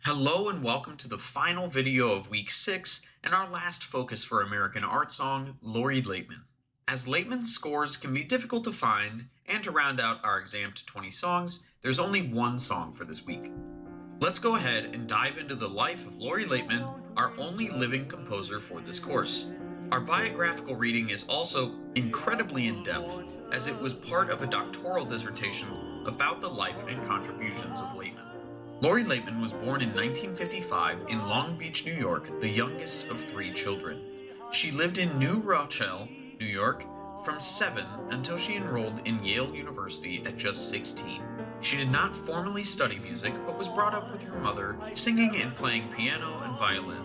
Hello and welcome to the final video of week 6 and our last focus for American art song, Lori Laitman. As Laitman's scores can be difficult to find, and to round out our exam to 20 songs, there's only one song for this week. Let's go ahead and dive into the life of Lori Laitman, our only living composer for this course. Our biographical reading is also incredibly in-depth, as it was part of a doctoral dissertation about the life and contributions of Laitman. Lori Laitman was born in 1955 in Long Beach, New York, the youngest of 3 children. She lived in New Rochelle, New York, from 7 until she enrolled in Yale University at just 16. She did not formally study music, but was brought up with her mother, singing and playing piano and violin.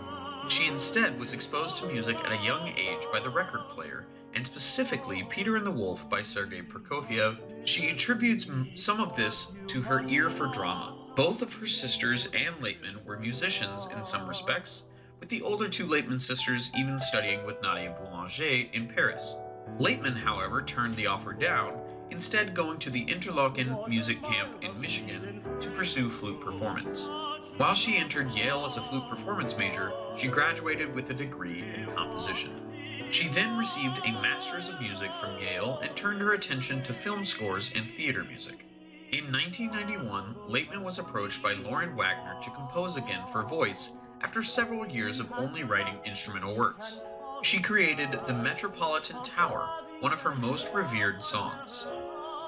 She instead was exposed to music at a young age by the record player, and specifically Peter and the Wolf by Sergei Prokofiev. She attributes some of this to her ear for drama. Both of her sisters and Laitman were musicians in some respects, with the older 2 Laitman sisters even studying with Nadia Boulanger in Paris. Laitman, however, turned the offer down, instead going to the Interlochen Music Camp in Michigan to pursue flute performance. While she entered Yale as a flute performance major, she graduated with a degree in composition. She then received a Master's of Music from Yale and turned her attention to film scores and theater music. In 1991, Laitman was approached by Loren Wagner to compose again for voice after several years of only writing instrumental works. She created The Metropolitan Tower, one of her most revered songs.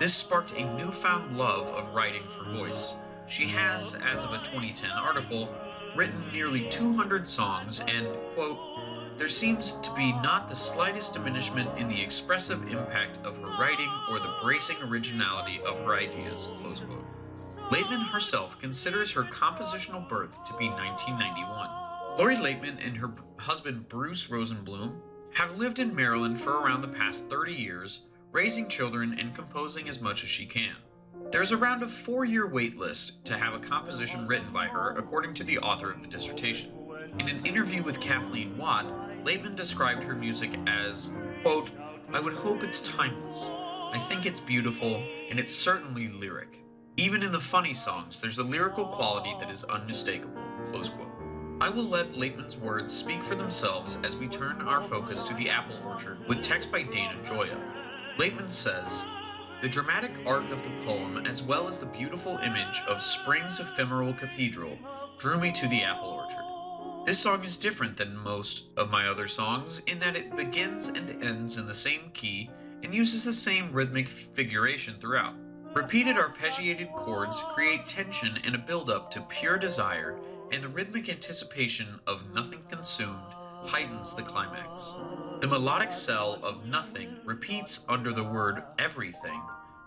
This sparked a newfound love of writing for voice. She has, as of a 2010 article, written nearly 200 songs and, quote, "There seems to be not the slightest diminishment in the expressive impact of her writing or the bracing originality of her ideas," close quote. Laitman herself considers her compositional birth to be 1991. Lori Laitman and her husband Bruce Rosenblum have lived in Maryland for around the past 30 years, raising children and composing as much as she can. There's around a 4-year wait list to have a composition written by her, according to the author of the dissertation. In an interview with Kathleen Watt, Laitman described her music as, quote, "I would hope it's timeless. I think it's beautiful, and it's certainly lyric. Even in the funny songs, there's a lyrical quality that is unmistakable," close quote. I will let Laitman's words speak for themselves as we turn our focus to The Apple Orchard with text by Dana Gioia. Laitman says, "The dramatic arc of the poem, as well as the beautiful image of spring's ephemeral cathedral, drew me to the apple orchard. This song is different than most of my other songs in that it begins and ends in the same key and uses the same rhythmic figuration throughout. Repeated arpeggiated chords create tension and a build-up to pure desire, and the rhythmic anticipation of nothing consumed heightens the climax. The melodic cell of nothing repeats under the word everything,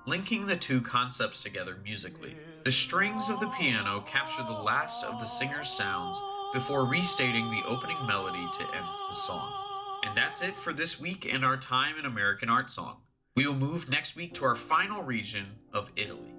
linking the 2 concepts together musically. The strings of the piano capture the last of the singer's sounds before restating the opening melody to end the song." And that's it for this week and our time in American art song. We will move next week to our final region of Italy.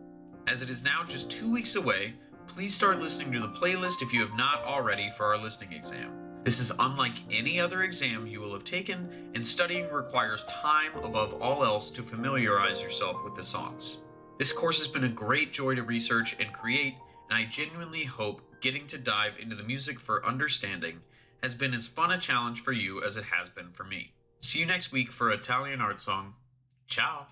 As it is now just 2 weeks away, please start listening to the playlist if you have not already for our listening exam. This is unlike any other exam you will have taken, and studying requires time above all else to familiarize yourself with the songs. This course has been a great joy to research and create, and I genuinely hope getting to dive into the music for understanding has been as fun a challenge for you as it has been for me. See you next week for Italian Art Song. Ciao!